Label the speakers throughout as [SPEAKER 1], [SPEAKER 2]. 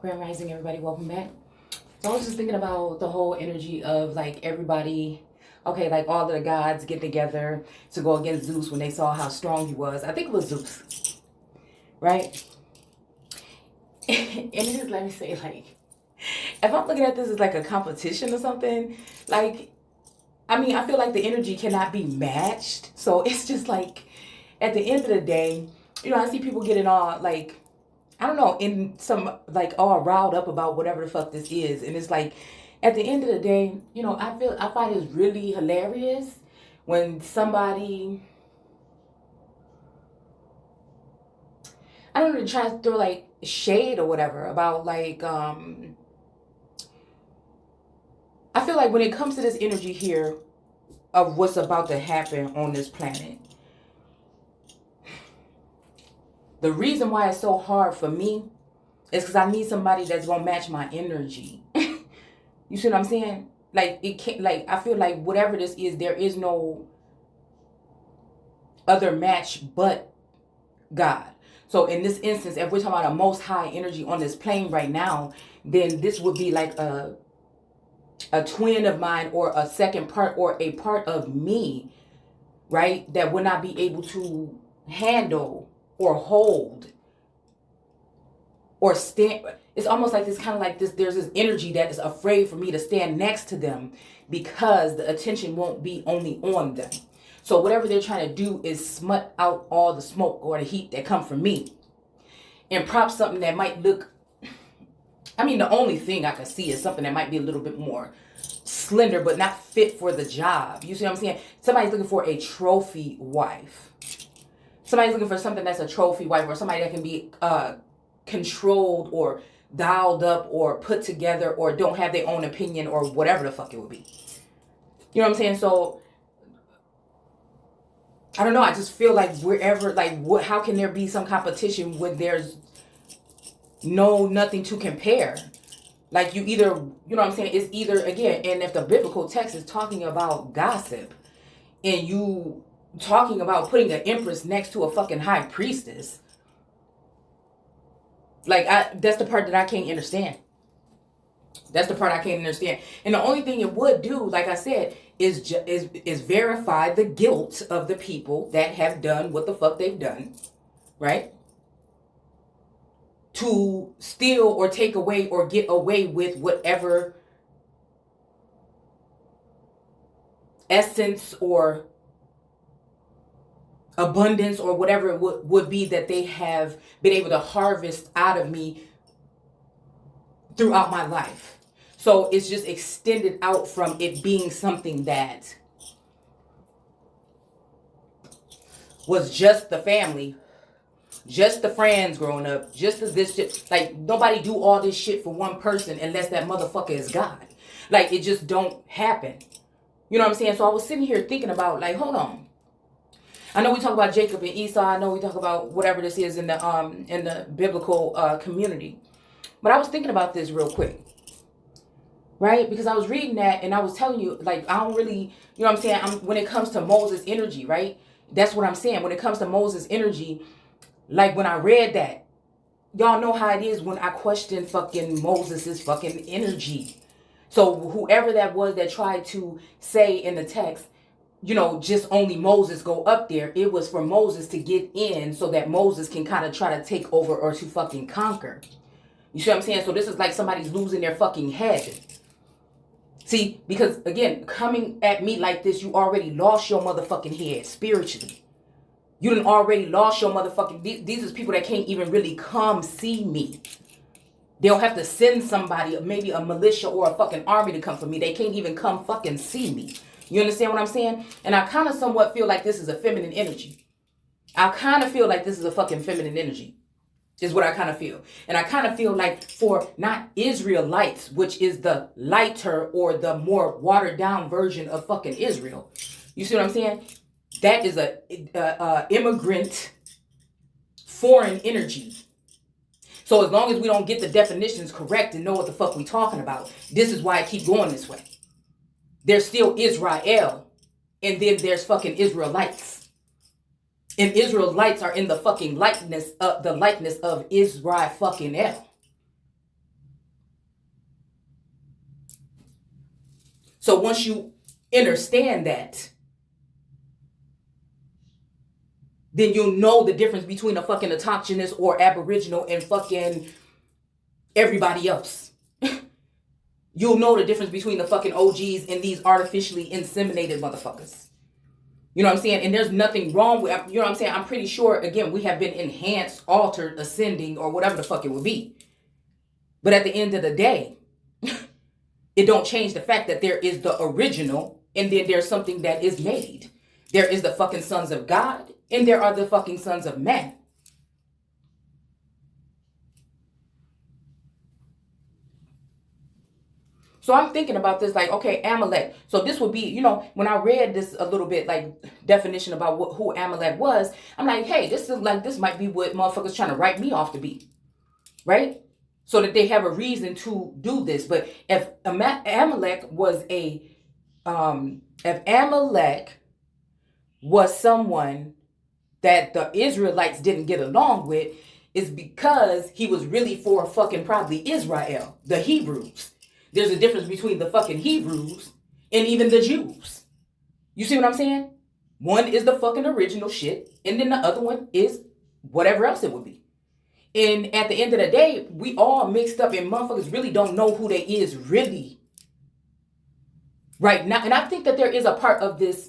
[SPEAKER 1] Grand Rising, everybody, welcome back. So I was just thinking about the whole energy of like everybody, okay, like all of the gods get together to go against Zeus when they saw how strong he was. I think it was Zeus, right? And it just let me say, like, if I'm looking at this as like a competition or something, like, I mean, I feel like the energy cannot be matched. So it's just like, at the end of the day, I see people getting all like, I don't know, in some like all riled up about whatever the fuck this is. And it's like at the end of the day, I find it's really hilarious when somebody, I don't know, try to throw like shade or whatever about like I feel like when it comes to this energy here of what's about to happen on this planet, the reason why it's so hard for me is because I need somebody that's gonna match my energy. You see what I'm saying? Like it can't. Like I feel like whatever this is, there is no other match but God. So in this instance, if we're talking about a most high energy on this plane right now, then this would be like a twin of mine or a second part or a part of me, right? That would not be able to handle or hold or stand. It's almost like this kind of like this, there's this energy that is afraid for me to stand next to them because the attention won't be only on them. So whatever they're trying to do is smut out all the smoke or the heat that come from me and prop something that might look, I mean, the only thing I can see is something that might be a little bit more slender but not fit for the job. You see what I'm saying? Somebody's looking for a trophy wife. Somebody's looking for something that's a trophy wife, or somebody that can be controlled or dialed up or put together or don't have their own opinion or whatever the fuck it would be. You know what I'm saying? So I don't know. I just feel like wherever, like, how can there be some competition when there's nothing to compare? Like you either, you know what I'm saying? It's either, again, and if the biblical text is talking about gossip and you talking about putting an empress next to a fucking high priestess, like that's the part that I can't understand. That's the part I can't understand. And the only thing it would do, like I said, is verify the guilt of the people that have done what the fuck they've done, right? To steal or take away or get away with whatever essence or abundance or whatever it would be that they have been able to harvest out of me throughout my life. So it's just extended out from it being something that was just the family, just the friends growing up, just this shit. Like nobody do all this shit for one person unless that motherfucker is God. Like it just don't happen. You know what I'm saying? So I was sitting here thinking about like, hold on. I know we talk about Jacob and Esau. I know we talk about whatever this is in the biblical community. But I was thinking about this real quick. Right? Because I was reading that and I was telling you, like, I don't really, you know what I'm saying? When it comes to Moses' energy, right? That's what I'm saying. When it comes to Moses' energy, like when I read that, y'all know how it is when I question fucking Moses' fucking energy. So whoever that was that tried to say in the text, just only Moses go up there. It was for Moses to get in so that Moses can kind of try to take over or to fucking conquer. You see what I'm saying? So this is like somebody's losing their fucking head. See, because again, coming at me like this, you already lost your motherfucking head spiritually. You done already lost your motherfucking, these is people that can't even really come see me. They'll have to send somebody, maybe a militia or a fucking army to come for me. They can't even come fucking see me. You understand what I'm saying? And I kind of somewhat feel like this is a feminine energy. I kind of feel like this is a fucking feminine energy. Is what I kind of feel. And I kind of feel like for not Israelites, which is the lighter or the more watered down version of fucking Israel. You see what I'm saying? That is a immigrant foreign energy. So as long as we don't get the definitions correct and know what the fuck we talking about, this is why I keep going this way. There's still Israel, and then there's fucking Israelites. And Israelites are in the fucking likeness of Israel fucking L. So once you understand that, then you'll know the difference between a fucking autochthonous or aboriginal and fucking everybody else. You'll know the difference between the fucking OGs and these artificially inseminated motherfuckers. You know what I'm saying? And there's nothing wrong with, you know what I'm saying? I'm pretty sure, again, we have been enhanced, altered, ascending, or whatever the fuck it would be. But at the end of the day, it don't change the fact that there is the original and then there's something that is made. There is the fucking sons of God and there are the fucking sons of men. So I'm thinking about this like, okay, Amalek. So this would be, you know, when I read this a little bit, like definition about who Amalek was, I'm like, hey, this is like, this might be what motherfuckers trying to write me off to be, right? So that they have a reason to do this. But if Amalek was someone that the Israelites didn't get along with, it's because he was really for fucking probably Israel, the Hebrews. There's a difference between the fucking Hebrews and even the Jews. You see what I'm saying? One is the fucking original shit, and then the other one is whatever else it would be. And at the end of the day, we all mixed up and motherfuckers really don't know who they is really right now. And I think that there is a part of this,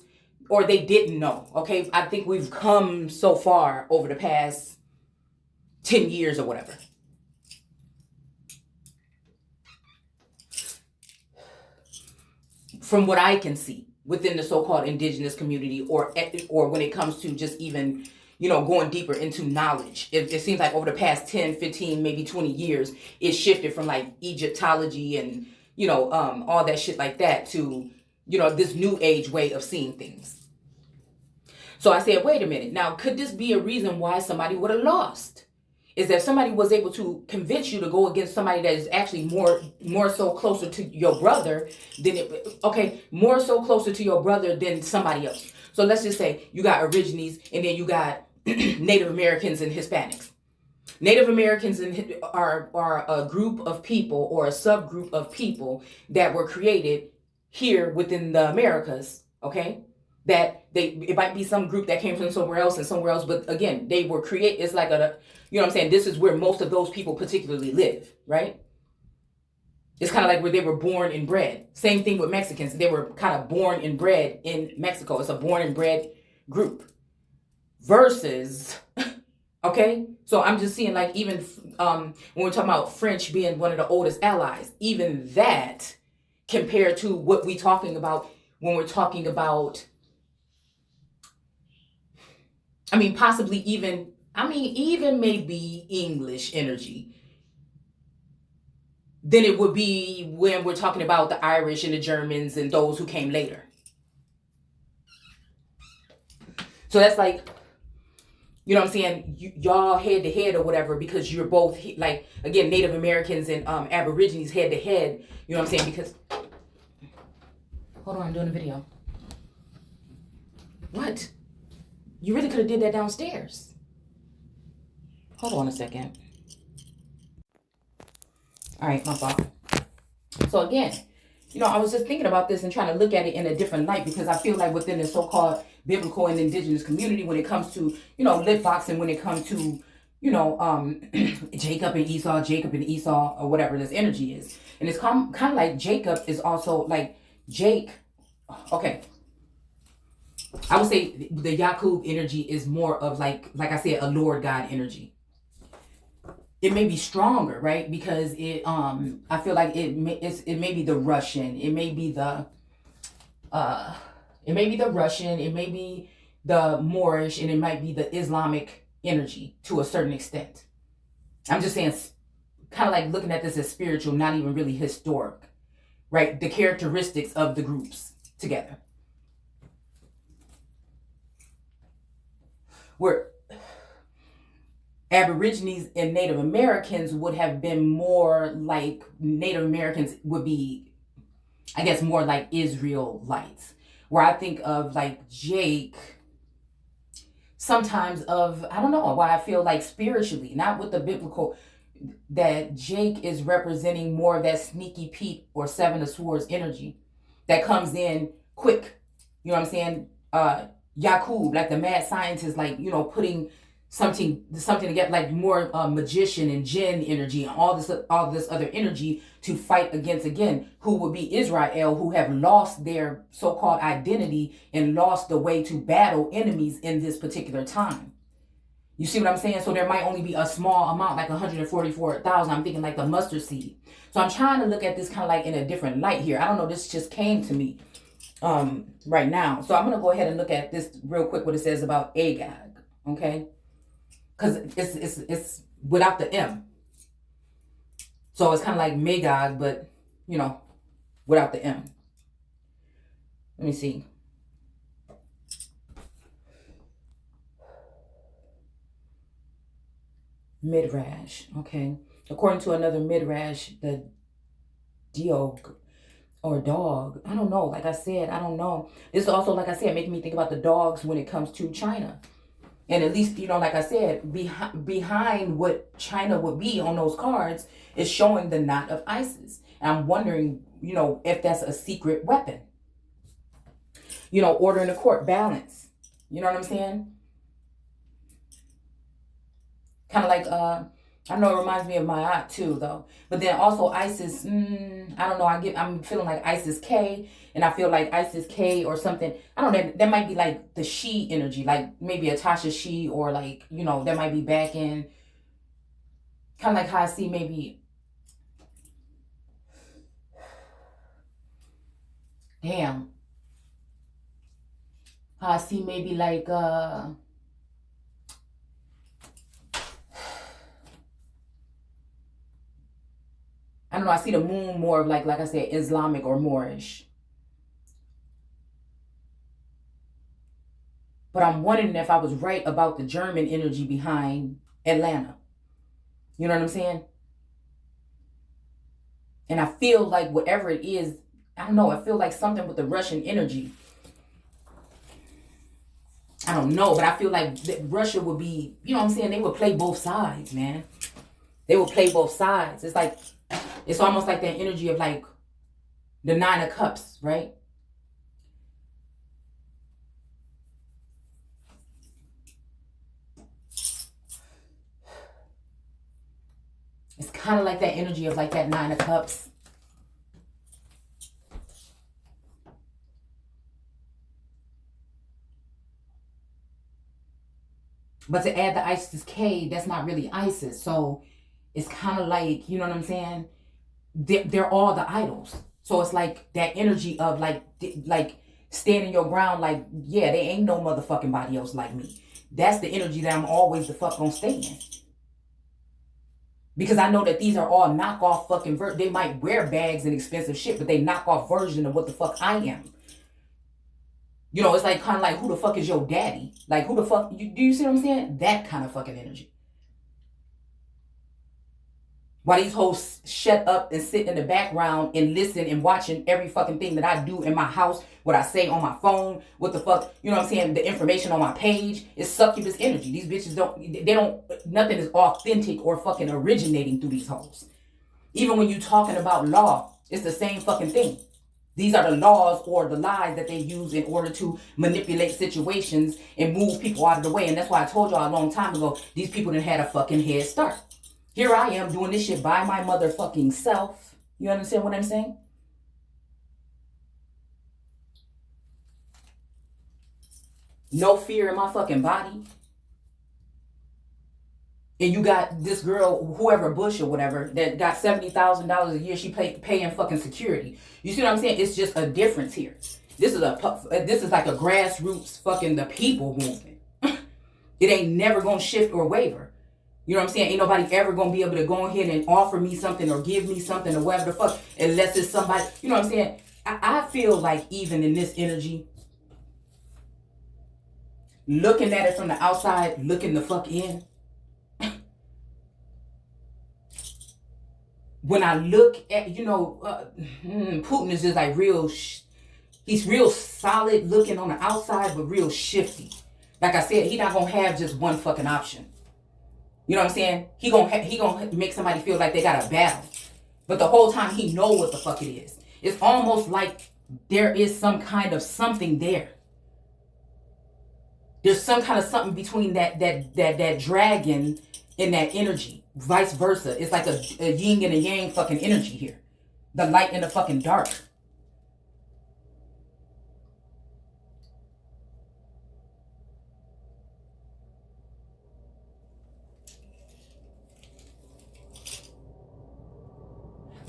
[SPEAKER 1] or they didn't know, okay? I think we've come so far over the past 10 years or whatever. From what I can see within the so-called indigenous community, or when it comes to just even, you know, going deeper into knowledge, it seems like over the past 10, 15, maybe 20 years, it shifted from like Egyptology and, you know, all that shit like that to, you know, this new age way of seeing things. So I said, wait a minute. Now, could this be a reason why somebody would have lost? Is that somebody was able to convince you to go against somebody that is actually more so closer to your brother than more so closer to your brother than somebody else. So let's just say you got Aborigines and then you got Native Americans and Hispanics. Native Americans are a group of people or a subgroup of people that were created here within the Americas, okay? That it might be some group that came from somewhere else, but again, they were created. It's like you know what I'm saying? This is where most of those people particularly live, right? It's kind of like where they were born and bred. Same thing with Mexicans. They were kind of born and bred in Mexico. It's a born and bred group. Versus, okay? So I'm just seeing like even when we're talking about French being one of the oldest allies, even that compared to what we're talking about when we're talking about, possibly even maybe English energy, than it would be when we're talking about the Irish and the Germans and those who came later. So that's like, you know what I'm saying, y'all head to head or whatever, because you're both, like, again, Native Americans and Aborigines head to head, you know what I'm saying, because, hold on, I'm doing a video. What? You really could have did that downstairs. Hold on a second. All right, my fault. So again, you know, I was just thinking about this and trying to look at it in a different light, because I feel like within the so-called biblical and indigenous community, when it comes to, you know, lip boxing, when it comes to, you know, Jacob and Esau, or whatever this energy is. And it's kind of like Jacob is also like okay. I would say the Yakub energy is more of like I said, a Lord God energy. It may be stronger, right? Because I feel like it may be the Russian, it may be the Russian, it may be the Moorish, and it might be the Islamic energy to a certain extent. I'm just saying, kind of like looking at this as spiritual, not even really historic, right? The characteristics of the groups together. Where Aborigines and Native Americans would have been more like, Native Americans would be, I guess, more like Israelites. Where I think of like Jake, sometimes of, I don't know why I feel like spiritually, not with the biblical, that Jake is representing more of that sneaky Pete or Seven of Swords energy. that comes in quick. You know what I'm saying? Yakub, like the mad scientist, like, you know, putting something together, like more magician and jinn energy and all this other energy to fight against, again, who would be Israel, who have lost their so-called identity and lost the way to battle enemies in this particular time. You see what I'm saying? So there might only be a small amount, like 144,000. I'm thinking like the mustard seed. So I'm trying to look at this kind of like in a different light here. I don't know. This just came to me right now. So I'm going to go ahead and look at this real quick, what it says about Agag. Okay. Because it's without the M. So it's kind of like Magog, but, you know, without the M. Let me see. Midrash. Okay. According to another Midrash, the Diog or dog. I don't know. Like I said, I don't know. This is also, like I said, making me think about the dogs when it comes to China. And at least, you know, like I said, behind what China would be on those cards is showing the knot of ISIS. And I'm wondering, you know, if that's a secret weapon. You know, order in the court, balance. You know what I'm saying? Kind of like, I know it reminds me of my aunt too, though. But then also ISIS, I don't know. I'm feeling like ISIS K, and I feel like ISIS K or something. I don't know. That might be like the she energy, like maybe a Tasha she, or like, you know, that might be back in. Kind of like how I see maybe. Damn. How I see maybe like I don't know, I see the moon more of like I said, Islamic or Moorish. But I'm wondering if I was right about the German energy behind Atlanta. You know what I'm saying? And I feel like whatever it is, I don't know, I feel like something with the Russian energy. I don't know, but I feel like Russia would be, you know what I'm saying? They would play both sides, man. They would play both sides. It's like, it's almost like that energy of like the Nine of Cups, right? It's kind of like that energy of like that Nine of Cups. But to add the ISIS K, that's not really ISIS. So it's kind of like, you know what I'm saying? They're all the idols. So it's like that energy of like standing your ground, like, yeah, there ain't no motherfucking body else like me. That's the energy that I'm always the fuck gonna stay in. Because I know that these are all knockoff fucking they might wear bags and expensive shit, but they knockoff version of what the fuck I am. You know, it's like kind of like, who the fuck is your daddy? Like, who the fuck, do you see what I'm saying? That kind of fucking energy. While these hoes shut up and sit in the background and listen and watching every fucking thing that I do in my house, what I say on my phone, what the fuck, you know what I'm saying? The information on my page is succubus energy. These bitches nothing is authentic or fucking originating through these hoes. Even when you talking about law, it's the same fucking thing. These are the laws or the lies that they use in order to manipulate situations and move people out of the way. And that's why I told y'all a long time ago, these people done had a fucking head start. Here I am doing this shit by my motherfucking self. You understand what I'm saying? No fear in my fucking body. And you got this girl, whoever, Bush or whatever, that got $70,000 a year. She paying fucking security. You see what I'm saying? It's just a difference here. This is like a grassroots fucking the people movement. It ain't never gonna shift or waver. You know what I'm saying? Ain't nobody ever gonna be able to go ahead and offer me something or give me something or whatever the fuck, unless it's somebody. You know what I'm saying? I feel like even in this energy, looking at it from the outside, looking the fuck in. When I look at, you know, Putin is just like he's real solid looking on the outside, but real shifty. Like I said, he not gonna have just one fucking option. You know what I'm saying? He gonna make somebody feel like they got a battle. But the whole time he know what the fuck it is. It's almost like there is some kind of something there. There's some kind of something between that dragon and that energy. Vice versa. It's like a yin and a yang fucking energy here. The light and the fucking dark.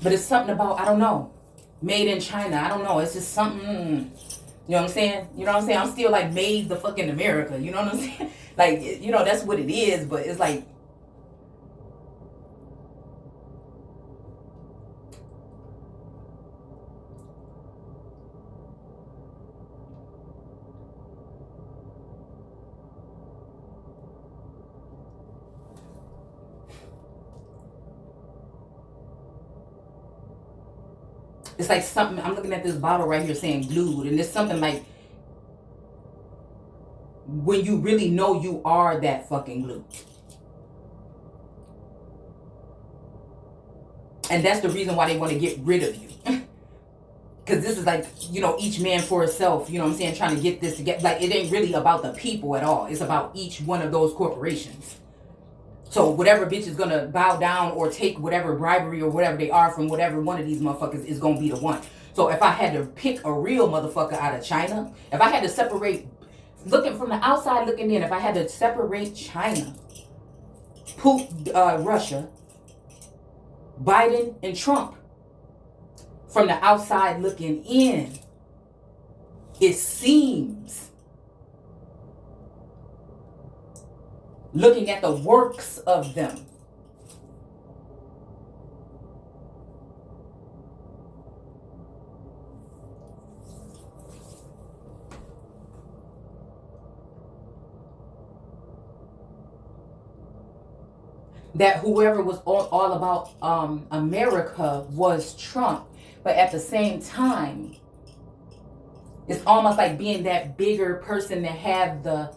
[SPEAKER 1] But it's something about, I don't know, made in China. I don't know. It's just something, you know what I'm saying? You know what I'm saying? I'm still like made the fucking America. You know what I'm saying? Like, you know, that's what it is. But it's like, it's like something, I'm looking at this bottle right here saying glued, and it's something like when you really know you are that fucking glue. And that's the reason why they want to get rid of you. Because this is like, you know, each man for himself, you know what I'm saying, trying to get this together. Like, it ain't really about the people at all. It's about each one of those corporations. So whatever bitch is gonna bow down or take whatever bribery or whatever they are from whatever one of these motherfuckers is gonna be the one. So if I had to pick a real motherfucker out of China, if I had to separate, looking from the outside looking in, if I had to separate China, Russia, Biden, and Trump from the outside looking in, it seems, looking at the works of them, that whoever was all about America was Trump. But at the same time, it's almost like being that bigger person that have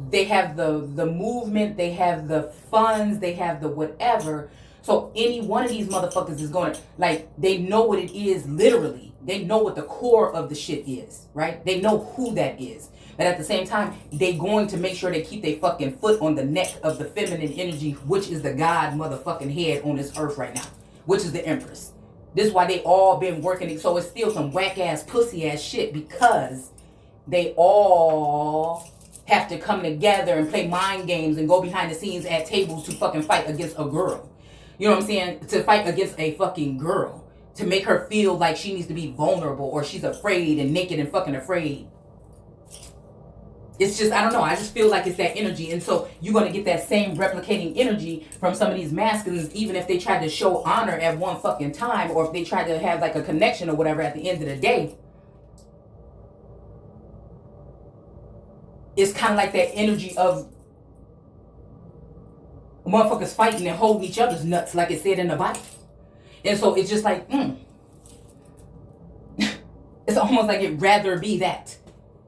[SPEAKER 1] they have the movement, they have the funds, they have the whatever. So any one of these motherfuckers is going to, like, they know what it is, literally. They know what the core of the shit is, right? They know who that is. But at the same time, they going to make sure they keep their fucking foot on the neck of the feminine energy, which is the God motherfucking head on this earth right now, which is the Empress. This is why they all been working. So it's still some whack ass pussy ass shit, because they all have to come together and play mind games and go behind the scenes at tables to fucking fight against a girl. You know what I'm saying? To fight against a fucking girl. To make her feel like she needs to be vulnerable or she's afraid and naked and fucking afraid. It's just, I don't know. I just feel like it's that energy. And so you're going to get that same replicating energy from some of these masculines, even if they try to show honor at one fucking time, or if they try to have like a connection or whatever at the end of the day. It's kind of like that energy of motherfuckers fighting and holding each other's nuts, like it said in the Bible. And so it's just like, it's almost like it'd rather be that.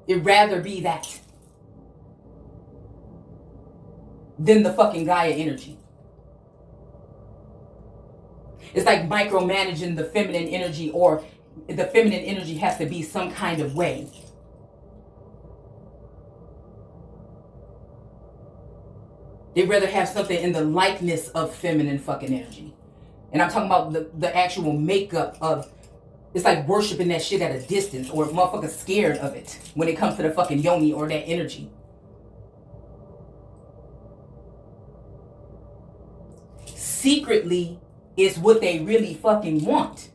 [SPEAKER 1] It'd rather be that than the fucking Gaia energy. It's like micromanaging the feminine energy, or the feminine energy has to be some kind of way. They'd rather have something in the likeness of feminine fucking energy. And I'm talking about the actual makeup of, it's like worshiping that shit at a distance, or motherfuckers scared of it when it comes to the fucking yoni or that energy. Secretly is what they really fucking want.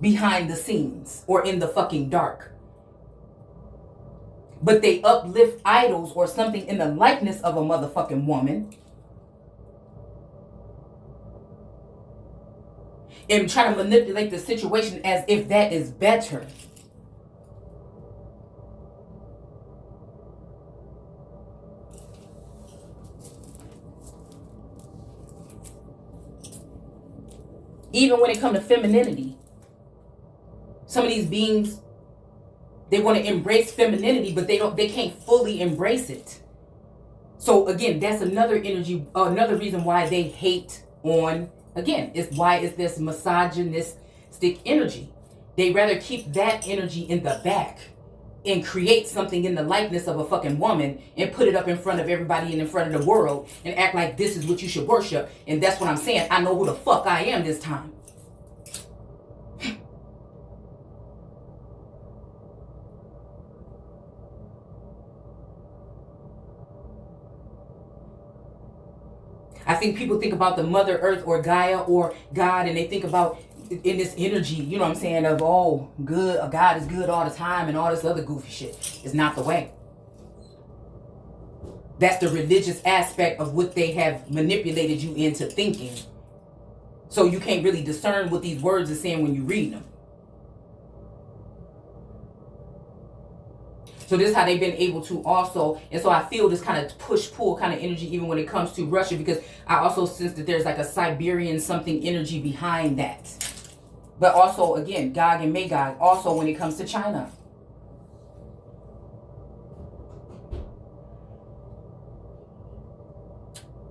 [SPEAKER 1] Behind the scenes or in the fucking dark. But they uplift idols or something in the likeness of a motherfucking woman and try to manipulate the situation as if that is better. Even when it comes to femininity, some of these beings, they want to embrace femininity, but they can't fully embrace it. So again, that's another energy, another reason why they hate on again, it's why it's this misogynistic energy. They rather keep that energy in the back and create something in the likeness of a fucking woman and put it up in front of everybody and in front of the world and act like this is what you should worship. And that's what I'm saying. I know who the fuck I am this time. I think people think about the Mother Earth or Gaia or God, and they think about in this energy, you know what I'm saying, of, oh, good, God is good all the time and all this other goofy shit. It's not the way. That's the religious aspect of what they have manipulated you into thinking. So you can't really discern what these words are saying when you read them. So this is how they've been able to also, and so I feel this kind of push-pull kind of energy even when it comes to Russia, because I also sense that there's like a Siberian something energy behind that. But also, again, Gog and Magog, also when it comes to China.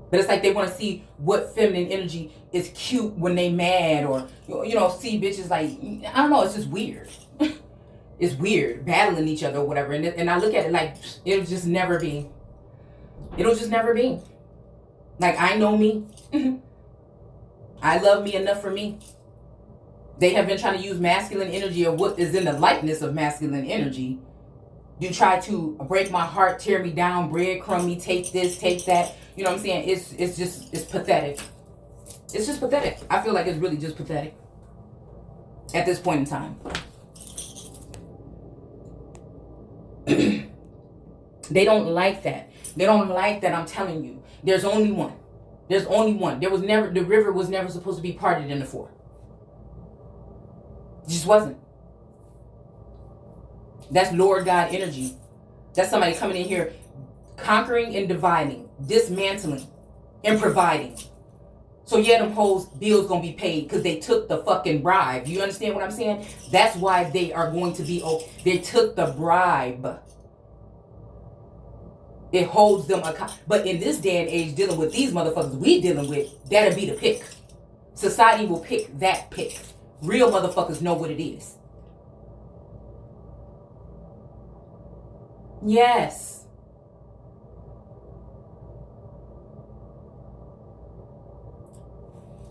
[SPEAKER 1] But it's like they want to see what feminine energy is cute when they mad, or, you know, see bitches like, I don't know, it's just weird. It's weird, battling each other or whatever. And I look at it like, it'll just never be. It'll just never be. Like, I know me. I love me enough for me. They have been trying to use masculine energy, or what is in the likeness of masculine energy, to try to break my heart, tear me down, breadcrumb me, take this, take that. You know what I'm saying? It's pathetic. It's just pathetic. I feel like it's really just pathetic at this point in time. They don't like that. They don't like that. I'm telling you, there's only one. There's only one. The river was never supposed to be parted into four. It just wasn't. That's Lord God energy. That's somebody coming in here, conquering and dividing, dismantling and providing. So yeah, them hoes bills gonna be paid because they took the fucking bribe. You understand what I'm saying? That's why they are going to be, they took the bribe. It holds them accountable. But in this day and age, dealing with these motherfuckers we dealing with, that'll be the pick. Society will pick that pick. Real motherfuckers know what it is. Yes.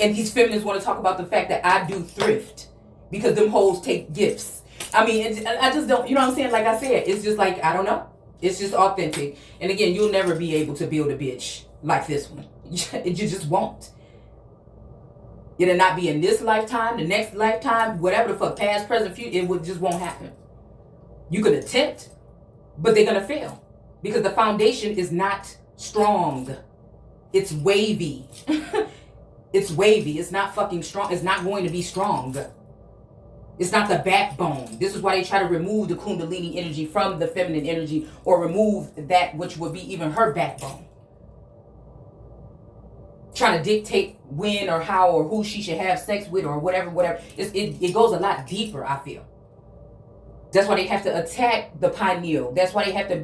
[SPEAKER 1] And these feminists want to talk about the fact that I do thrift because them hoes take gifts. I mean, I just don't, you know what I'm saying? Like I said, it's just like, I don't know. It's just authentic. And again, you'll never be able to build a bitch like this one. You just won't. It'll not be in this lifetime, the next lifetime, whatever the fuck, past, present, future, just won't happen. You could attempt, but they're going to fail because the foundation is not strong. It's wavy. It's wavy. It's not fucking strong. It's not going to be strong. It's not the backbone. This is why they try to remove the Kundalini energy from the feminine energy, or remove that which would be even her backbone. Trying to dictate when or how or who she should have sex with or whatever. It goes a lot deeper, I feel. That's why they have to attack the pineal. That's why they have to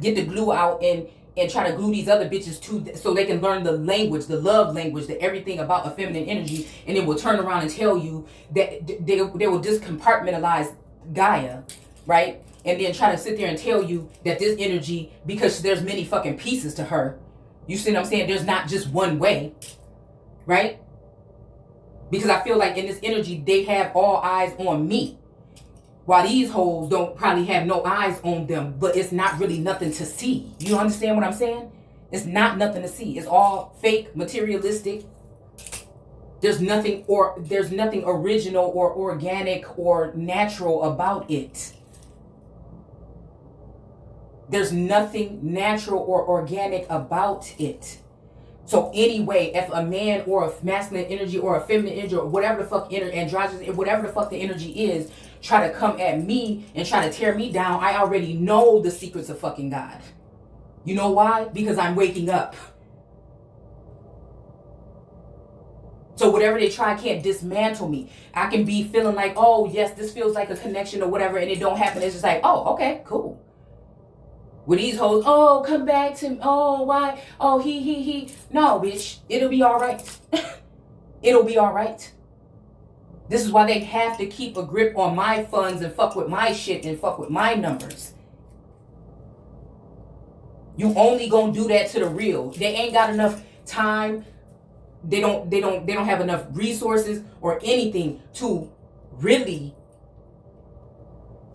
[SPEAKER 1] get the glue out and try to glue these other bitches to, so they can learn the language, the love language, the everything about a feminine energy, and then will turn around and tell you that they will just compartmentalize Gaia, right? And then try to sit there and tell you that this energy, because there's many fucking pieces to her, you see what I'm saying? There's not just one way, right? Because I feel like in this energy, they have all eyes on me. While these hoes don't probably have no eyes on them, but it's not really nothing to see. You understand what I'm saying? It's not nothing to see. It's all fake, materialistic. There's nothing original or organic or natural about it. There's nothing natural or organic about it. So anyway, if a man or a masculine energy or a feminine energy or whatever the fuck androgynous, whatever the fuck the energy is, try to come at me and try to tear me down, I already know the secrets of fucking God. You know why? Because I'm waking up. So whatever they try can't dismantle me. I can be feeling like, oh yes, this feels like a connection or whatever, and it don't happen. It's just like, oh, okay, cool. With these hoes, oh, come back to me. Oh, why? Oh, he. No, bitch, it'll be all right. It'll be all right. This is why they have to keep a grip on my funds and fuck with my shit and fuck with my numbers. You only gonna do that to the real. They ain't got enough time. They don't have enough resources or anything to really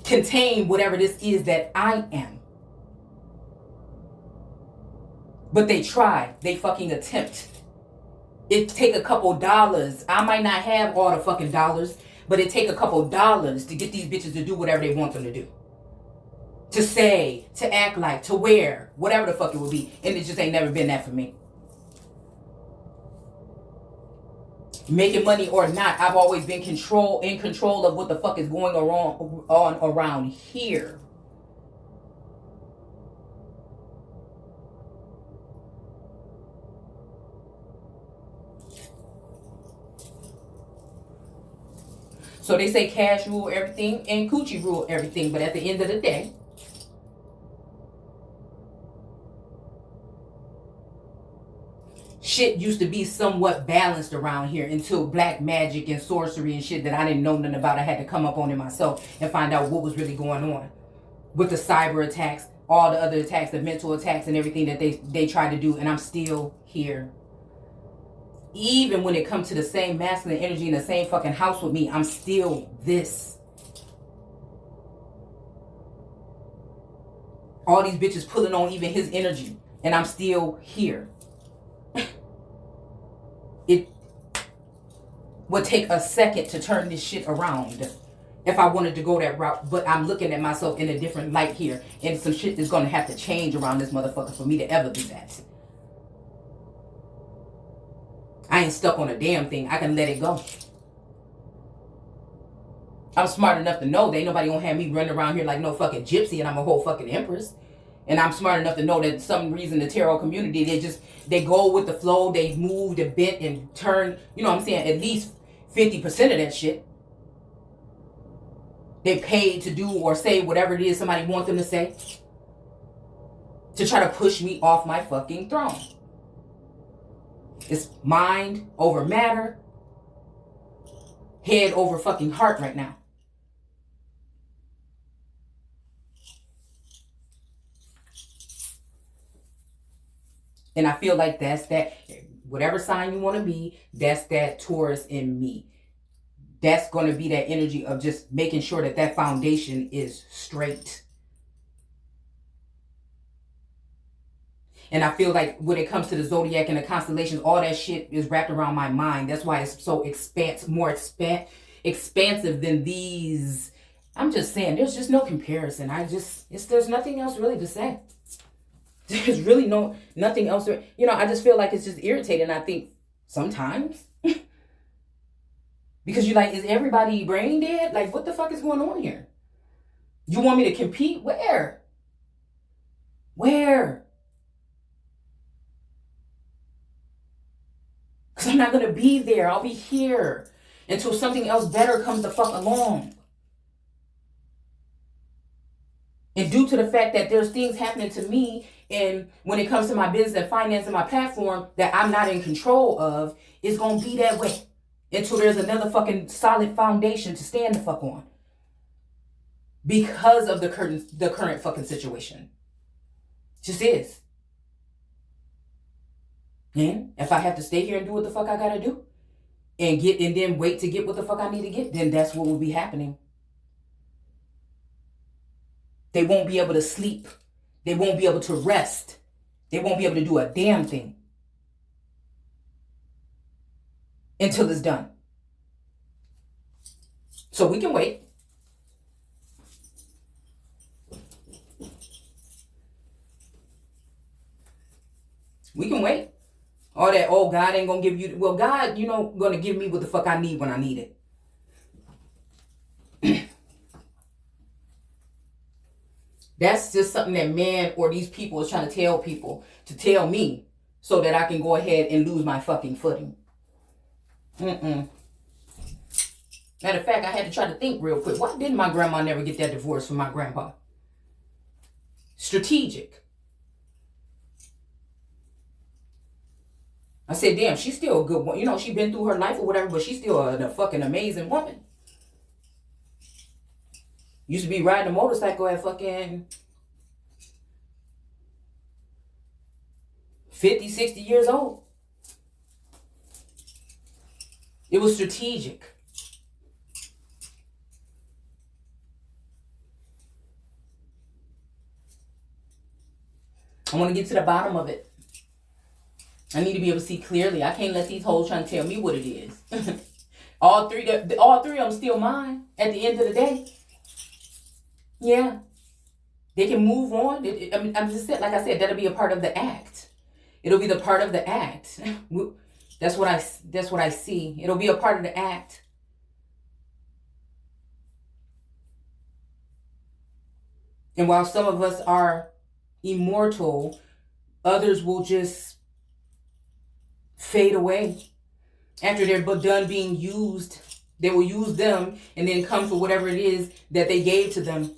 [SPEAKER 1] contain whatever this is that I am. But they try. They fucking attempt. It take a couple dollars. I might not have all the fucking dollars, but it take a couple dollars to get these bitches to do whatever they want them to do. To say, to act like, to wear, whatever the fuck it would be. And it just ain't never been that for me. Making money or not, I've always been in control of what the fuck is going on around here. So they say cash rule everything and coochie rule everything, but at the end of the day, shit used to be somewhat balanced around here until black magic and sorcery and shit that I didn't know nothing about. I had to come up on it myself and find out what was really going on with the cyber attacks, all the other attacks, the mental attacks and everything that they tried to do, and I'm still here. Even when it comes to the same masculine energy in the same fucking house with me, I'm still this. All these bitches pulling on even his energy, and I'm still here. It would take a second to turn this shit around if I wanted to go that route, but I'm looking at myself in a different light here, and some shit is going to have to change around this motherfucker for me to ever do that. I ain't stuck on a damn thing. I can let it go. I'm smart enough to know that ain't nobody gonna have me running around here like no fucking gypsy and I'm a whole fucking empress. And I'm smart enough to know that some reason the tarot community, they go with the flow, they move, they bent and turn, you know what I'm saying, at least 50% of that shit. They paid to do or say whatever it is somebody wants them to say to try to push me off my fucking throne. It's mind over matter, head over fucking heart right now. And I feel like that's that, whatever sign you want to be, that's that Taurus in me. That's going to be that energy of just making sure that that foundation is straight. And I feel like when it comes to the zodiac and the constellations, all that shit is wrapped around my mind. That's why it's so expansive than these. I'm just saying, there's just no comparison. There's nothing else really to say. There's really nothing else. You know, I just feel like it's just irritating. I think sometimes. Because you're like, is everybody brain dead? Like, what the fuck is going on here? You want me to compete? Where? Because I'm not going to be there. I'll be here until something else better comes the fuck along. And due to the fact that there's things happening to me, and when it comes to my business and finance and my platform that I'm not in control of, it's going to be that way until there's another fucking solid foundation to stand the fuck on. Because of the current fucking situation. Just is. And if I have to stay here and do what the fuck I gotta do, and then wait to get what the fuck I need to get, then that's what will be happening. They won't be able to sleep. They won't be able to rest. They won't be able to do a damn thing until it's done. So we can wait. We can wait. All that, oh, God ain't gonna give you, well, God, gonna give me what the fuck I need when I need it. That's just something that man or these people is trying to tell people to tell me so that I can go ahead and lose my fucking footing. Matter of fact, I had to try to think real quick. Why didn't my grandma never get that divorce from my grandpa? Strategic. I said, damn, she's still a good one. You know, she's been through her life or whatever, but she's still a fucking amazing woman. Used to be riding a motorcycle at fucking 50, 60 years old. It was strategic. I want to get to the bottom of it. I need to be able to see clearly. I can't let these hoes try to tell me what it is. all three of them still mine at the end of the day. Yeah. They can move on. I'm just saying, like I said, that'll be a part of the act. It'll be the part of the act. That's what I see. It'll be a part of the act. And while some of us are immortal, others will just fade away. After they're done being used, they will use them and then come for whatever it is that they gave to them.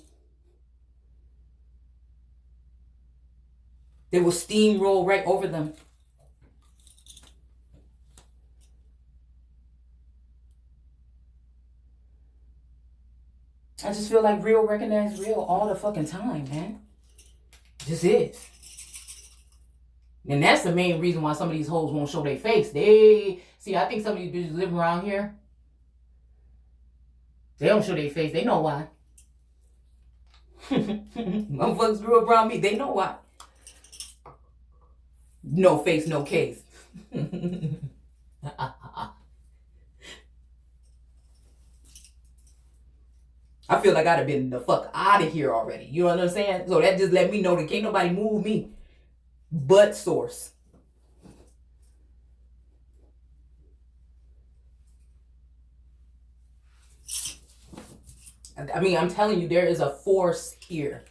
[SPEAKER 1] They will steamroll right over them. I just feel like real recognize real all the fucking time, man. Just is. And that's the main reason why some of these hoes won't show their face. I think some of these bitches live around here. They don't show their face. They know why. Motherfuckers grew up around me. They know why. No face, no case. I feel like I'd have been the fuck out of here already. You know what I'm saying? So that just let me know that can't nobody move me but source. I mean, I'm telling you, there is a force here.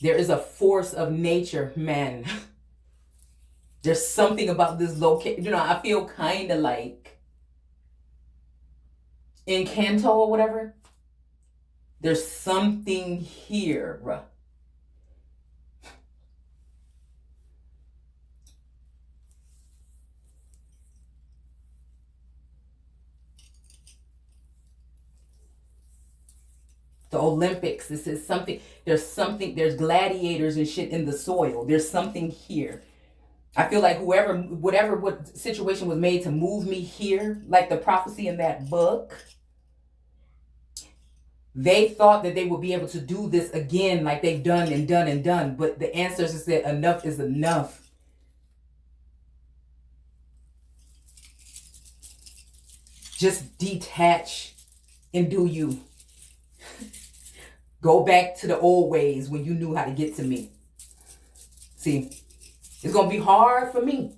[SPEAKER 1] There is a force of nature, man. There's something about this location. You know, I feel kind of like in Kanto or whatever. There's something here. The Olympics, this is something, there's gladiators and shit in the soil. There's something here. I feel like what situation was made to move me here, like the prophecy in that book, they thought that they would be able to do this again like they've done and done and done. But the ancestors said enough is enough. Just detach and do you. Go back to the old ways when you knew how to get to me. See, it's going to be hard for me.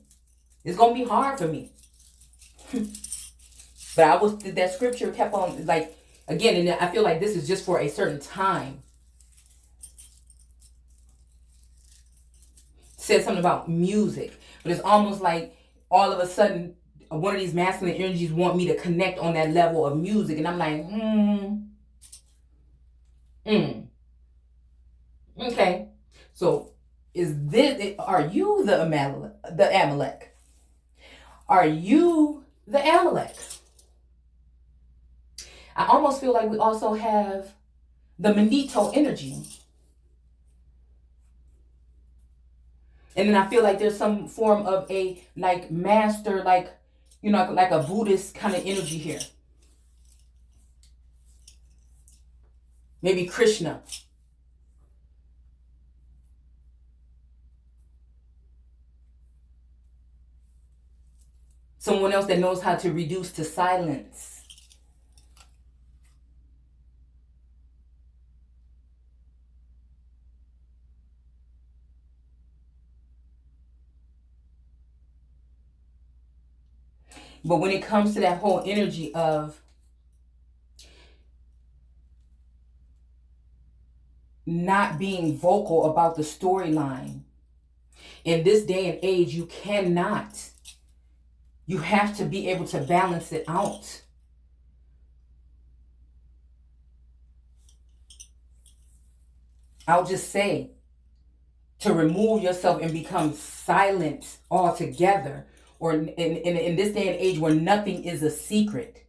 [SPEAKER 1] It's going to be hard for me. But that scripture kept on, like, again, and I feel like this is just for a certain time. It said something about music, but it's almost like all of a sudden one of these masculine energies want me to connect on that level of music, and I'm like, okay. So are you the Amalek? Are you the Amalek? I almost feel like we also have the Manito energy. And then I feel like there's some form of a like master, like, you know, like a Buddhist kind of energy here. Maybe Krishna. Someone else that knows how to reduce to silence. But when it comes to that whole energy of not being vocal about the storyline, in this day and age, you cannot. You have to be able to balance it out. I'll just say, to remove yourself and become silent altogether, or in this day and age where nothing is a secret,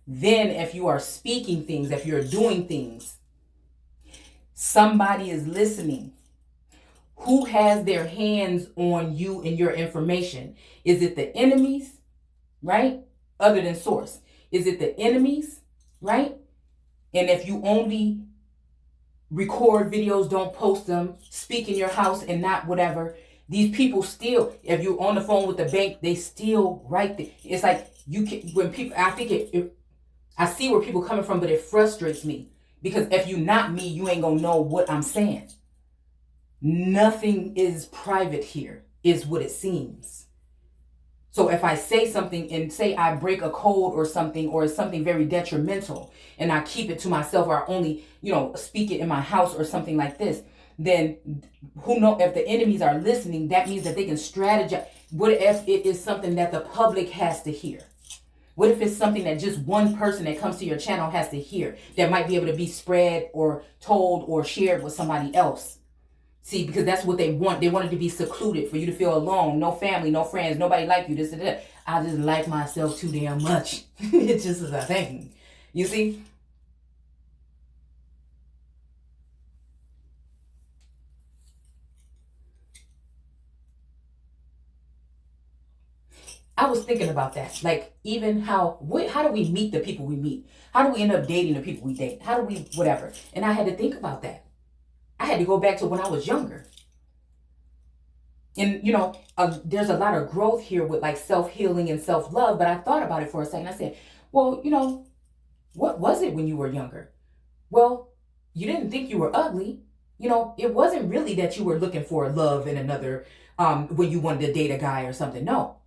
[SPEAKER 1] then if you are speaking things, if you're doing things, somebody is listening. Who has their hands on you and your information? Is it the enemies, right? Other than source. Is it the enemies, right? And if you only record videos, don't post them, speak in your house and not whatever, these people still, if you're on the phone with the bank, they still write it. It's like you can, when people, I think I see where people coming from, but it frustrates me because if you not me, you ain't gonna know what I'm saying. Nothing is private here, is what it seems. So if I say something and say I break a code or something, or it's something very detrimental, and I keep it to myself, or I only, speak it in my house or something like this, then who knows, if the enemies are listening, that means that they can strategize. What if it is something that the public has to hear? What if it's something that just one person that comes to your channel has to hear, that might be able to be spread or told or shared with somebody else? See, because that's what they want. They want it to be secluded, for you to feel alone, no family, no friends, nobody like you, this and that. I just like myself too damn much. It just is a thing. You see? I was thinking about that. Like, even how do we meet the people we meet? How do we end up dating the people we date? How do we, whatever? And I had to think about that. I had to go back to when I was younger. And, there's a lot of growth here with like self-healing and self-love. But I thought about it for a second. I said, well, what was it when you were younger? Well, you didn't think you were ugly. It wasn't really that you were looking for love in another, when you wanted to date a guy or something. No.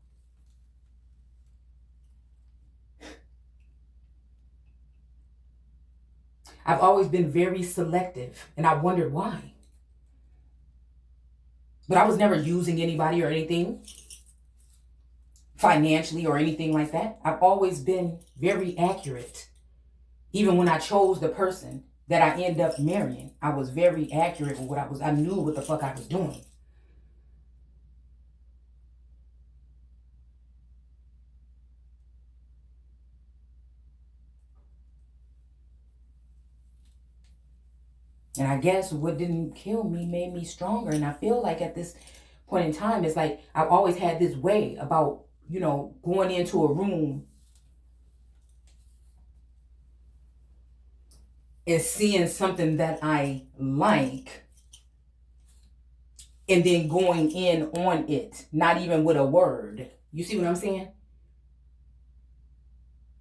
[SPEAKER 1] I've always been very selective, and I wondered why. But I was never using anybody or anything financially or anything like that. I've always been very accurate. Even when I chose the person that I end up marrying, I was very accurate with what I knew what the fuck I was doing. And I guess what didn't kill me made me stronger. And I feel like at this point in time, it's like I've always had this way about, going into a room and seeing something that I like and then going in on it, not even with a word. You see what I'm saying?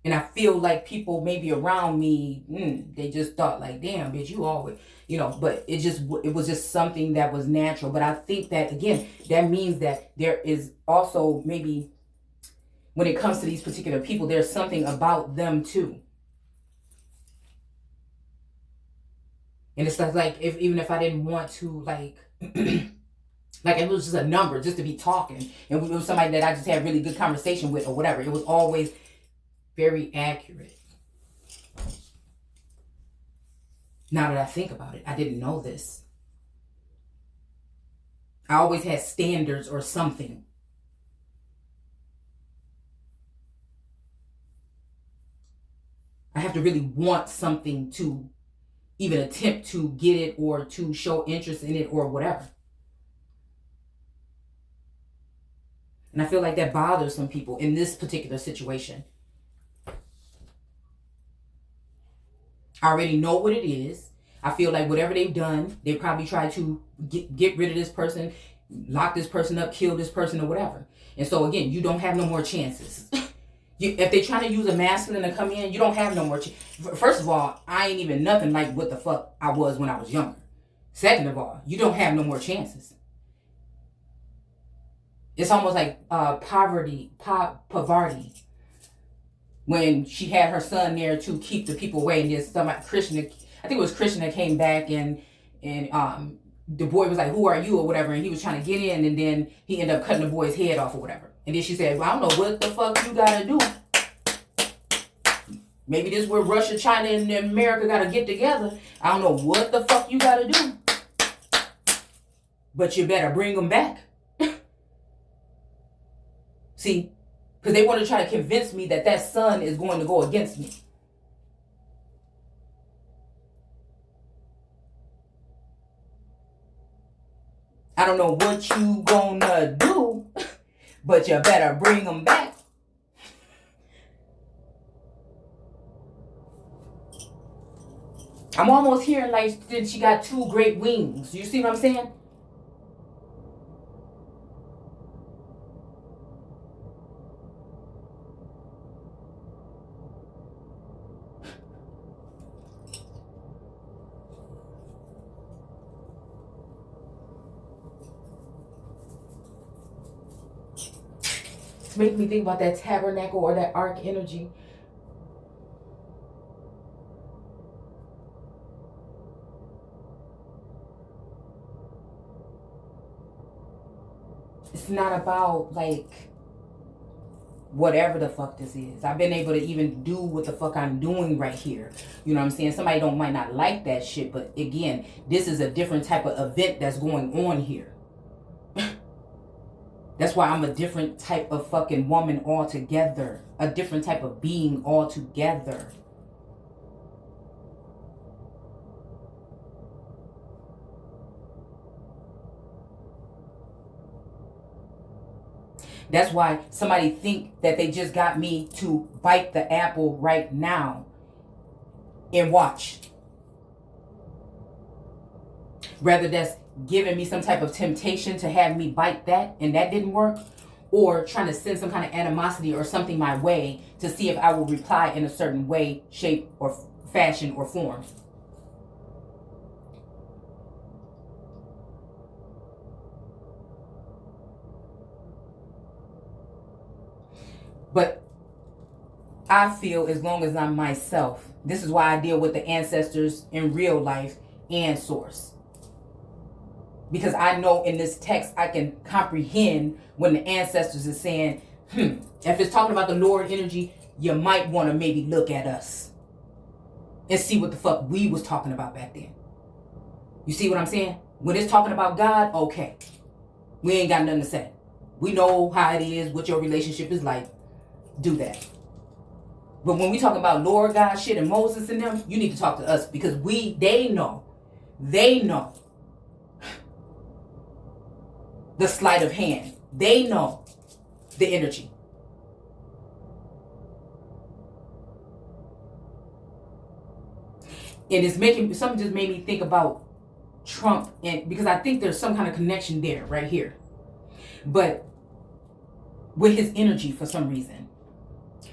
[SPEAKER 1] And I feel like people maybe around me, they just thought like, damn, bitch, you always, but it was just something that was natural. But I think that, again, that means that there is also maybe, when it comes to these particular people, there's something about them too. And it's like, even if I didn't want to, like, like it was just a number, just to be talking, and it was somebody that I just had really good conversation with or whatever, it was always very accurate. Now that I think about it, I didn't know this. I always had standards or something. I have to really want something to even attempt to get it or to show interest in it or whatever. And I feel like that bothers some people in this particular situation. I already know what it is. I feel like whatever they've done, they probably tried to get rid of this person, lock this person up, kill this person or whatever. And so again, you don't have no more chances. If they're trying to use a masculine to come in, you don't have no more chances. First of all, I ain't even nothing like what the fuck I was when I was younger. Second of all, you don't have no more chances. It's almost like poverty. When she had her son there to keep the people away, and then somebody, Christian, I think it was Christian, that came back, and the boy was like, "Who are you?" or whatever, and he was trying to get in, and then he ended up cutting the boy's head off or whatever. And then she said, "Well, I don't know what the fuck you gotta do. Maybe this is where Russia, China, and America gotta get together. I don't know what the fuck you gotta do. but you better bring them back. See, because they want to try to convince me that that son is going to go against me. I don't know what you gonna do, but you better bring them back. I'm almost hearing like that she got 2 great wings. You see what I'm saying? Make me think about that tabernacle or that ark energy. It's not about like whatever the fuck this is. I've been able to even do what the fuck I'm doing right here. You know what I'm saying? Somebody might not like that shit, but again, this is a different type of event that's going on here. That's why I'm a different type of fucking woman altogether. A different type of being altogether. That's why somebody think that they just got me to bite the apple right now and watch. Rather that's giving me some type of temptation to have me bite that, and that didn't work, or trying to send some kind of animosity or something my way to see if I will reply in a certain way, shape, or fashion or form. But I feel as long as I'm myself, this is why I deal with the ancestors in real life and source. Because I know in this text I can comprehend when the ancestors is saying, if it's talking about the Lord energy, you might want to maybe look at us and see what the fuck we was talking about back then. You see what I'm saying? When it's talking about God, okay, we ain't got nothing to say. We know how it is, what your relationship is like. Do that. But when we talk about Lord God shit and Moses and them, you need to talk to us, because they know the sleight of hand. They know the energy. And it's making, something just made me think about Trump, and because I think there's some kind of connection there right here. But with his energy for some reason,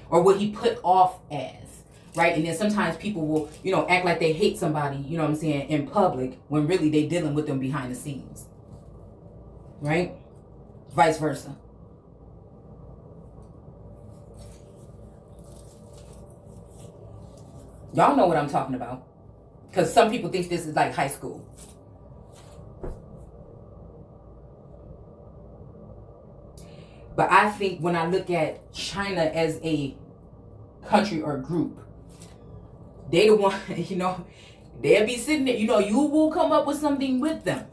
[SPEAKER 1] or what he put off as, right? And then sometimes people will, act like they hate somebody, you know what I'm saying, in public, when really they dealing with them behind the scenes. Right? Vice versa. Y'all know what I'm talking about. Because some people think this is like high school. But I think when I look at China as a country or group, they the one, they'll be sitting there, you will come up with something with them.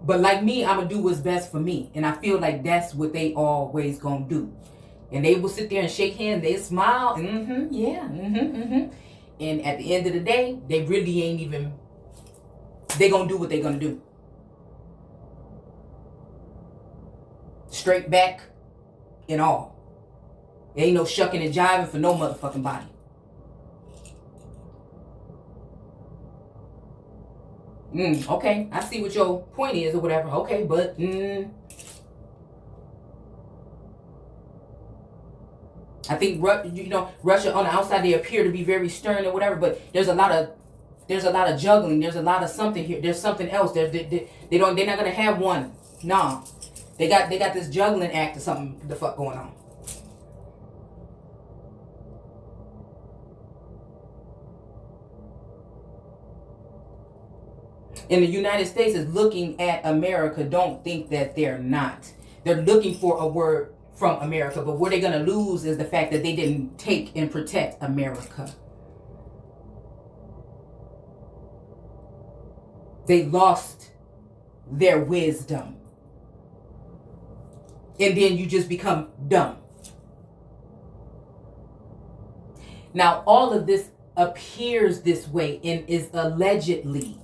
[SPEAKER 1] But like me, I'm going to do what's best for me. And I feel like that's what they always going to do. And they will sit there and shake hands. They smile. Yeah. And at the end of the day, they really ain't even, they going to do what they going to do. Straight back and all. There ain't no shucking and jiving for no motherfucking body. Okay, I see what your point is or whatever. Okay, but I think Russia on the outside, they appear to be very stern or whatever, but there's a lot of juggling. There's a lot of something here. There's something else. They're not gonna have one. Nah, they got this juggling act or something the fuck going on. And the United States is looking at America. Don't think that they're not. They're looking for a word from America. But what they're going to lose is the fact that they didn't take and protect America. They lost their wisdom. And then you just become dumb. Now, all of this appears this way and is allegedly.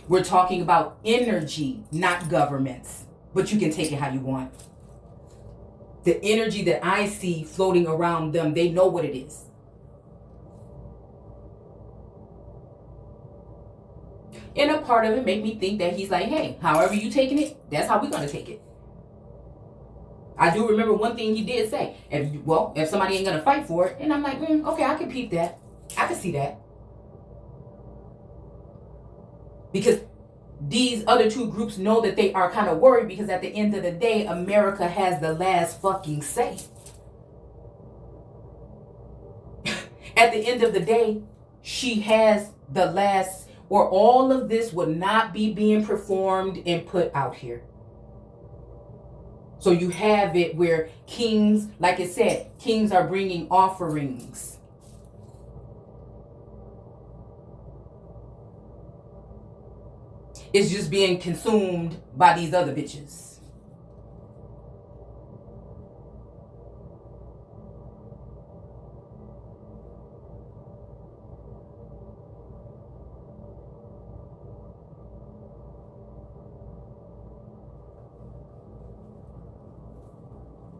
[SPEAKER 1] We're talking about energy, not governments. But you can take it how you want. The energy that I see floating around them, they know what it is. And a part of it made me think that he's like, hey, however you taking it, that's how we're going to take it. I do remember one thing he did say. If somebody ain't going to fight for it, and I'm like, okay, I can peep that. I can see that. Because these other two groups know that they are kind of worried because at the end of the day, America has the last fucking say. At the end of the day, she has the last, or all of this would not be being performed and put out here. So you have it where kings, like it said, kings are bringing offerings. It's just being consumed by these other bitches.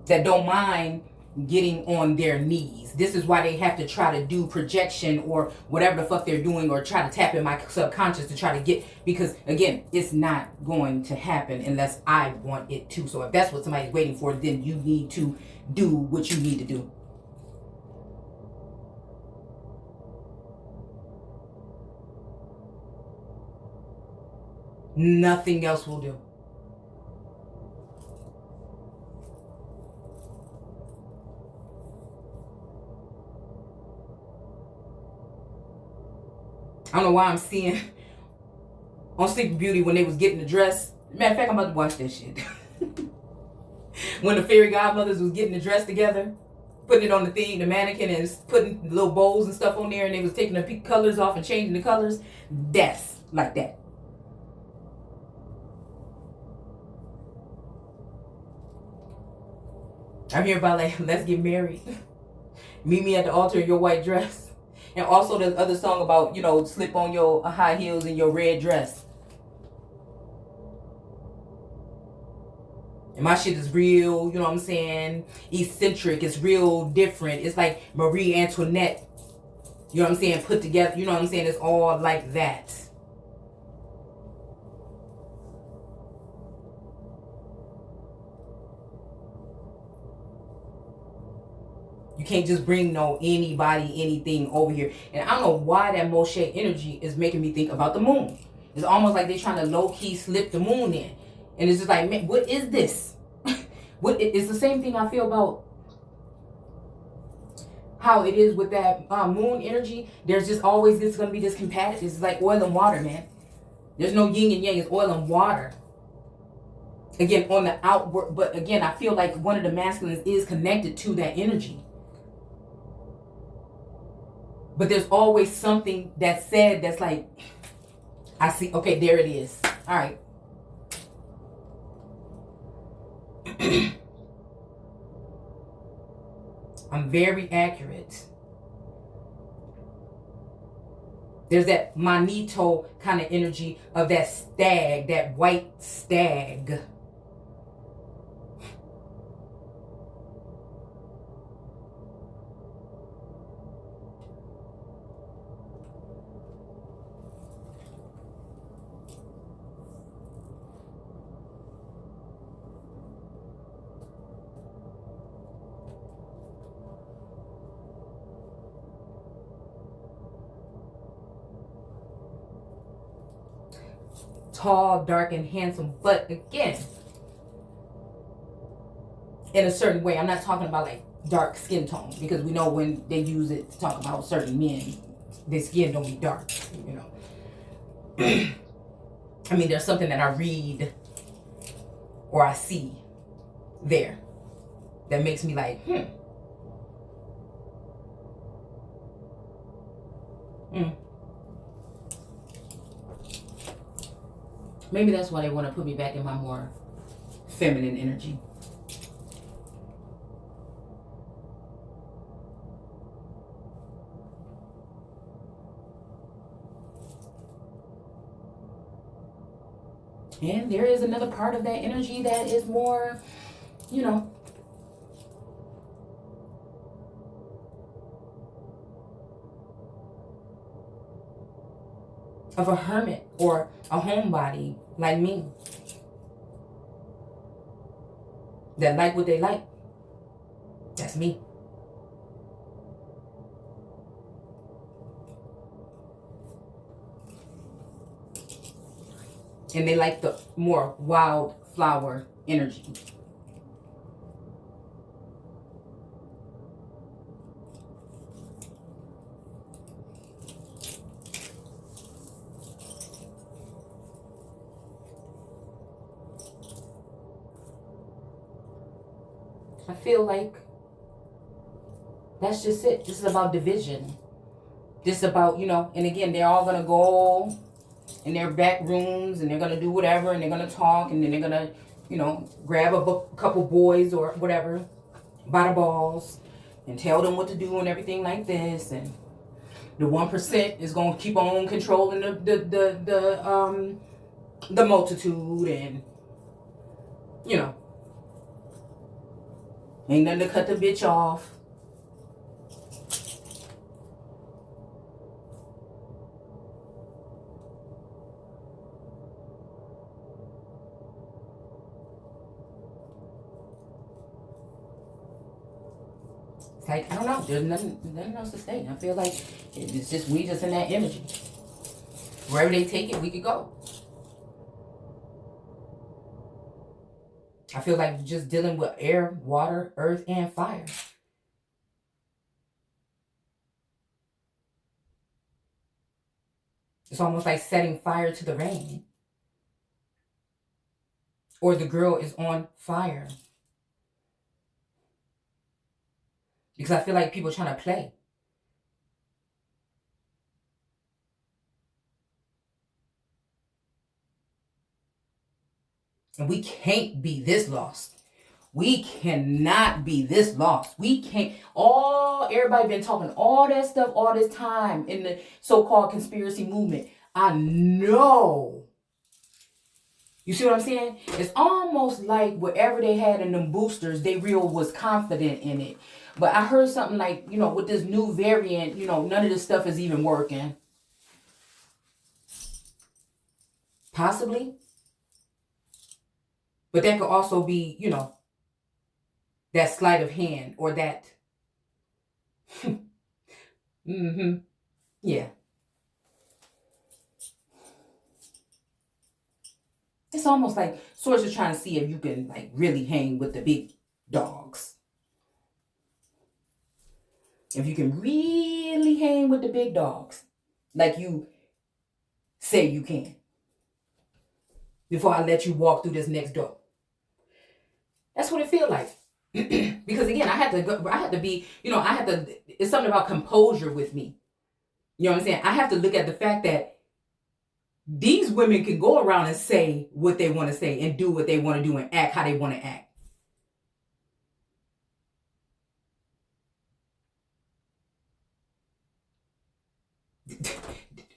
[SPEAKER 1] That don't mind getting on their knees. This is why they have to try to do projection or whatever the fuck they're doing, or try to tap in my subconscious to try to get, because again, it's not going to happen unless I want it to. So if that's what somebody's waiting for, then you need to do what you need to do. Nothing else will do. I don't know why I'm seeing on Sleeping Beauty when they was getting the dress. Matter of fact, I'm about to watch that shit. When the fairy godmothers was getting the dress together, putting it on the thing, the mannequin, and putting little bows and stuff on there, and they was taking the colors off and changing the colors. That's like that. I'm here about like, let's get married. Meet me at the altar in your white dress. And also the other song about, slip on your high heels and your red dress. And my shit is real, you know what I'm saying? Eccentric. It's real different. It's like Marie Antoinette. You know what I'm saying? Put together, you know what I'm saying? It's all like that. You can't just bring anybody, anything over here. And I don't know why that Moshe energy is making me think about the moon. It's almost like they're trying to low-key slip the moon in. And it's just like, man, what is this? It's the same thing I feel about how it is with that moon energy. There's just always going to be this compatibility. It's like oil and water, man. There's no yin and yang. It's oil and water. Again, on the outward. But again, I feel like one of the masculines is connected to that energy. But there's always something that's said that's like, I see, okay, there it is. All right. I'm very accurate. There's that Manito kind of energy of that stag, that white stag. Tall, dark, and handsome. But again, in a certain way, I'm not talking about like dark skin tones, because we know when they use it to talk about certain men, their skin don't be dark, I mean, there's something that I read or I see there that makes me like, Maybe that's why they want to put me back in my more feminine energy. And there is another part of that energy that is more, you know, of a hermit or a homebody like me. That like what they like. That's me. And they like the more wildflower energy. I feel like that's just it. This is about division. This is about, you know, and again, they're all going to go in their back rooms and they're going to do whatever and they're going to talk and then they're going to, you know, grab a couple boys or whatever by the balls and tell them what to do and everything like this. And the 1% is going to keep on controlling the multitude, and, you know, ain't nothing to cut the bitch off. Like, I don't know, there's nothing else to say. I feel like it's just, we just in that energy. Wherever they take it, we could go. I feel like just dealing with air, water, earth, and fire. It's almost like setting fire to the rain. Or the girl is on fire. Because I feel like people are trying to play. And we can't be this lost. We cannot be this lost. We can't. Everybody been talking all that stuff all this time in the so-called conspiracy movement. I know. You see what I'm saying? It's almost like whatever they had in them boosters, they real was confident in it. But I heard something like, you know, with this new variant, you know, none of this stuff is even working. Possibly. But that could also be, you know, that sleight of hand or that. Yeah. It's almost like Source is trying to see if you can like really hang with the big dogs. If you can really hang with the big dogs, like you say you can, before I let you walk through this next door. That's what it feels like. Because again, I had to be, you know, it's something about composure with me. You know what I'm saying? I have to look at the fact that these women can go around and say what they want to say and do what they want to do and act how they want to act.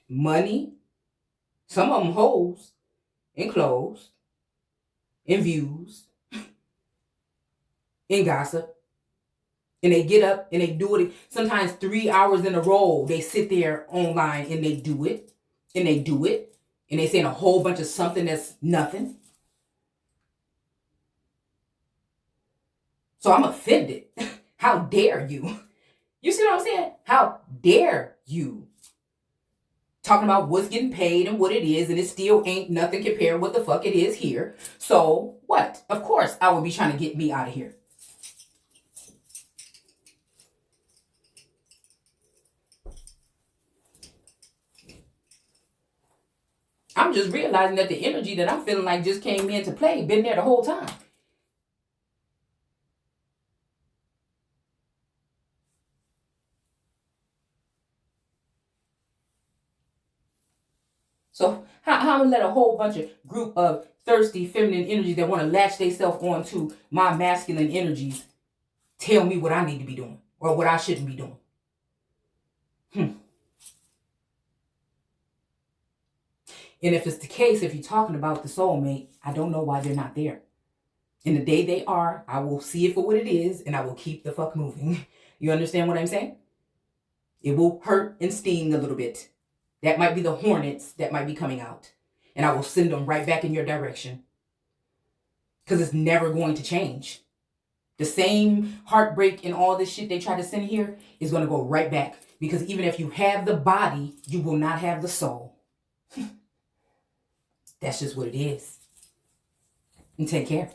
[SPEAKER 1] Money, some of them hoes, and clothes, and views, and gossip. And they get up and they do it. Sometimes 3 hours in a row, they sit there online and they do it. And they do it. And they saying a whole bunch of something that's nothing. So I'm offended. How dare you? You see what I'm saying? How dare you? Talking about what's getting paid and what it is, and it still ain't nothing compared to what the fuck it is here. So what? Of course I would be trying to get me out of here. I'm just realizing that the energy that I'm feeling like just came into play, been there the whole time. So how I'm gonna let a whole bunch of group of thirsty feminine energies that want to latch themselves onto my masculine energies tell me what I need to be doing or what I shouldn't be doing? And if it's the case, if you're talking about the soulmate, I don't know why they're not there. And the day they are, I will see it for what it is and I will keep the fuck moving. You understand what I'm saying? It will hurt and sting a little bit. That might be the hornets that might be coming out. And I will send them right back in your direction. Because it's never going to change. The same heartbreak and all this shit they try to send here is going to go right back. Because even if you have the body, you will not have the soul. That's just what it is. And take care.